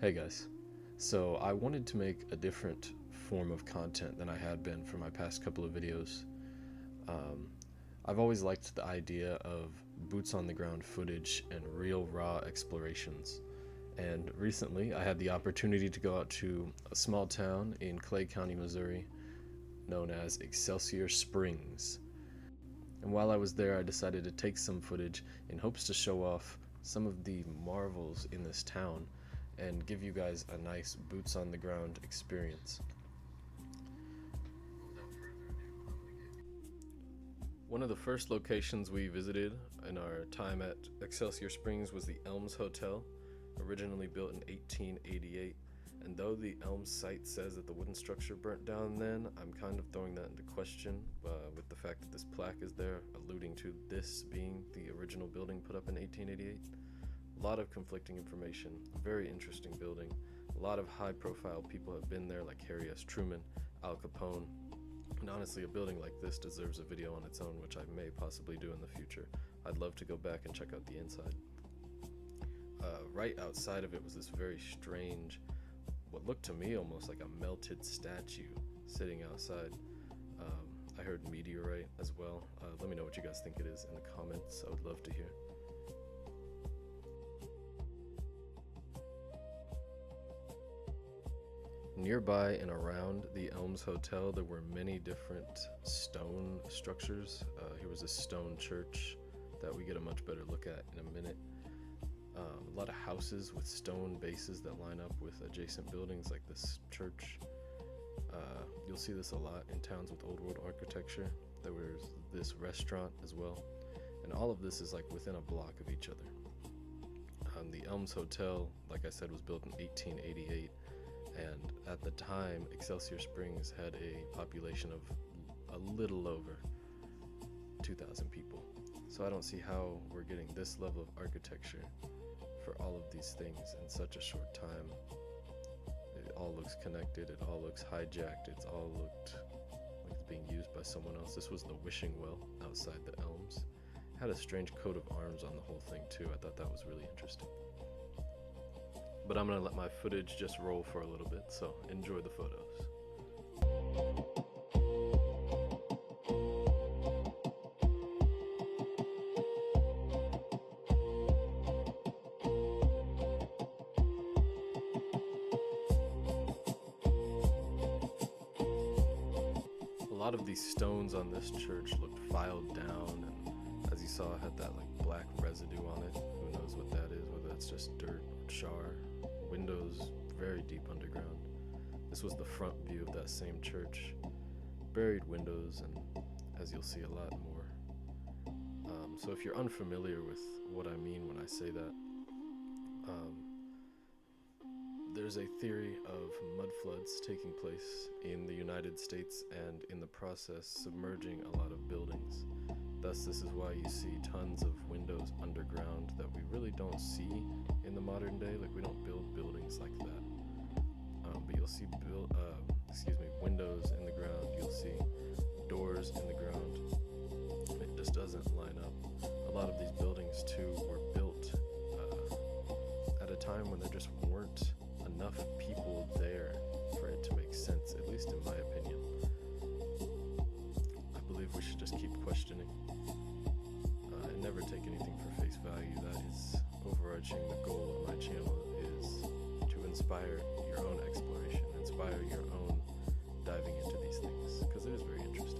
Hey guys. So I wanted to make a different form of content than I had been for my past couple of videos. Um, I've always liked the idea of boots on the ground footage and real raw explorations. And recently I had the opportunity to go out to a small town in Clay County, Missouri, known as Excelsior Springs. And while I was there, I decided to take some footage in hopes to show off some of the marvels in this town and give you guys a nice boots on the ground experience. One of the first locations we visited in our time at Excelsior Springs was the Elms Hotel, originally built in 1888. And though the Elms site says that the wooden structure burnt down then, I'm kind of throwing that into question with the fact that this plaque is there alluding to this being the original building put up in 1888. A lot of conflicting information, a very interesting building. A lot of high profile people have been there, like Harry S. Truman, Al Capone. And honestly, a building like this deserves a video on its own, which I may possibly do in the future. I'd love to go back and check out the inside. Right outside of it was this very strange, what looked to me almost like a melted statue sitting outside. I heard meteorite as well. Let me know what you guys think it is in the comments. I would love to hear. Nearby and around the Elms Hotel, there were many different stone structures. Here was a stone church that we get a much better look at in a minute. A lot of houses with stone bases that line up with adjacent buildings like this church. You'll see this a lot in towns with old world architecture. There was this restaurant as well. And all of this is like within a block of each other. The Elms Hotel, like I said, was built in 1888. And at the time, Excelsior Springs had a population of a little over 2,000 people. So I don't see how we're getting this level of architecture for all of these things in such a short time. It all looks connected, it all looks hijacked, it's all looked like it's being used by someone else. This was the wishing well outside the Elms. It had a strange coat of arms on the whole thing too. I thought that was really interesting. But I'm gonna let my footage just roll for a little bit, so enjoy the photos. A lot of these stones on this church looked filed down, and as you saw, it had that like black residue on it. Who knows what that is, whether that's just dirt or char. Windows very deep underground. This was the front view of that same church. Buried windows, and as you'll see, a lot more. So if you're unfamiliar with what I mean when I say that, there's a theory of mud floods taking place in the United States and in the process submerging a lot of buildings. Thus, this is why you see tons of windows underground that we really don't see in the modern day. Like, we don't build buildings like that. But you'll see windows in the ground. You'll see doors in the ground. It just doesn't line up. A lot of these buildings too were built at a time when there just weren't enough people there for it to make sense, at least in my opinion. I believe we should just keep questioning and never take anything for face value. That is overarching. The goal of my channel is to inspire your own exploration, inspire your own diving into these things, because it is very interesting.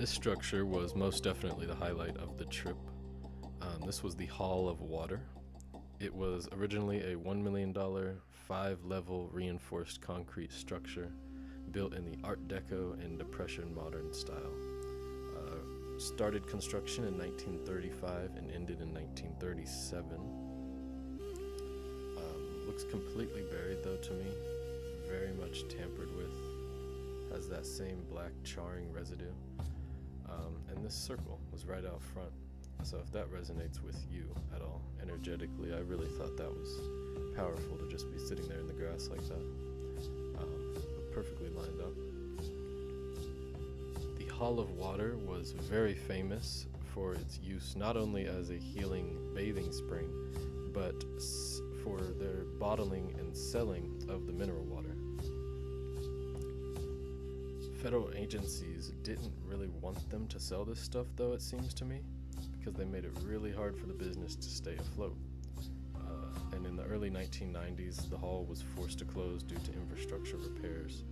This structure was most definitely the highlight of the trip. This was the Hall of Water. It was originally a $1 million, 5-level reinforced concrete structure built in the Art Deco and Depression modern style. Started construction in 1935 and ended in 1937. Looks completely buried though to me, very much tampered with, has that same black charring residue. And this circle was right out front, so if that resonates with you at all energetically, I really thought that was powerful to just be sitting there in the grass like that, perfectly lined up. The Hall of Water was very famous for its use not only as a healing bathing spring, but for their bottling and selling of the mineral water. Federal agencies didn't really want them to sell this stuff, though, it seems to me, because they made it really hard for the business to stay afloat. And in the early 1990s, the hall was forced to close due to infrastructure repairs.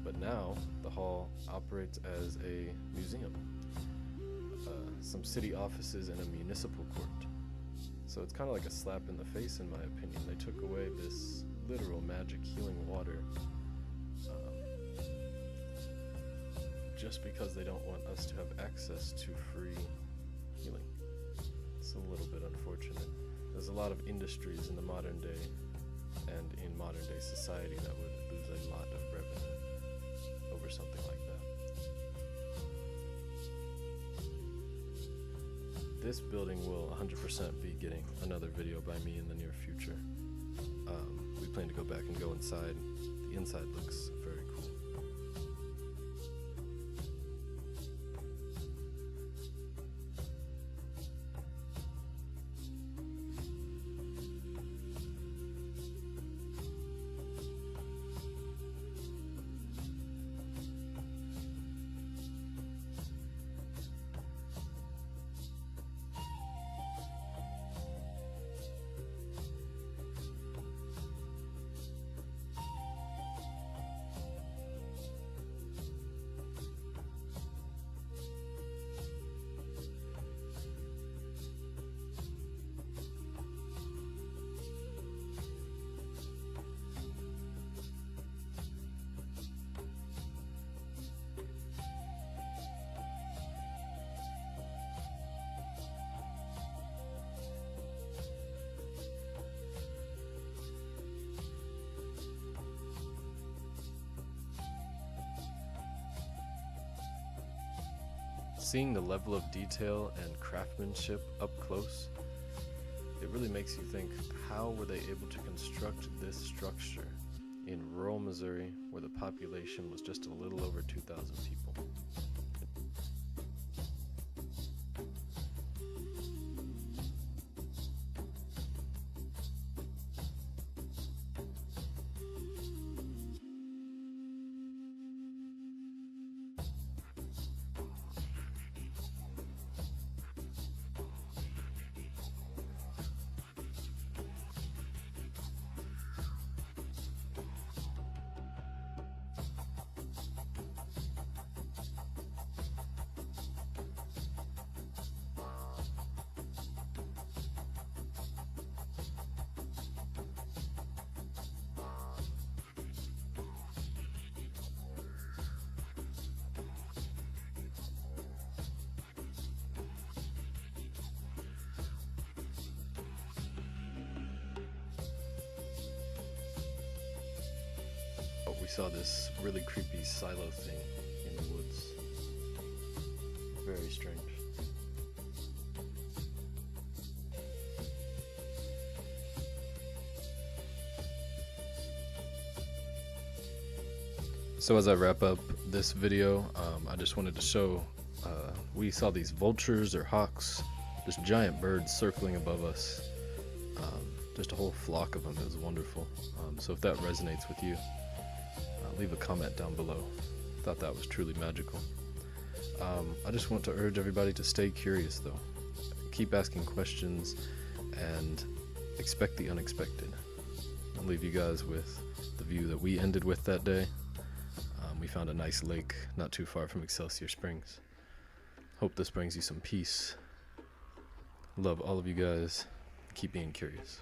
But now, the hall operates as a museum, some city offices, and a municipal court. So it's kind of like a slap in the face, in my opinion. They took away this literal magic healing water just because they don't want us to have access to free healing. It's a little bit unfortunate. There's a lot of industries in the modern day and in modern day society that would lose a lot of revenue over something like that. This building will 100% be getting another video by me in the near future. We plan to go back and go inside. The inside looks very cool. Seeing the level of detail and craftsmanship up close, it really makes you think, how were they able to construct this structure in rural Missouri where the population was just a little over 2,000 people? We saw this really creepy silo thing in the woods. Very strange. So as I wrap up this video, I just wanted to show, we saw these vultures or hawks, just giant birds circling above us. Just a whole flock of them. It was wonderful. So if that resonates with you, leave a comment down below. Thought that was truly magical. I just want to urge everybody to stay curious though. Keep asking questions and expect the unexpected. I'll leave you guys with the view that we ended with that day. We found a nice lake not too far from Excelsior Springs. Hope this brings you some peace. Love all of you guys. Keep being curious.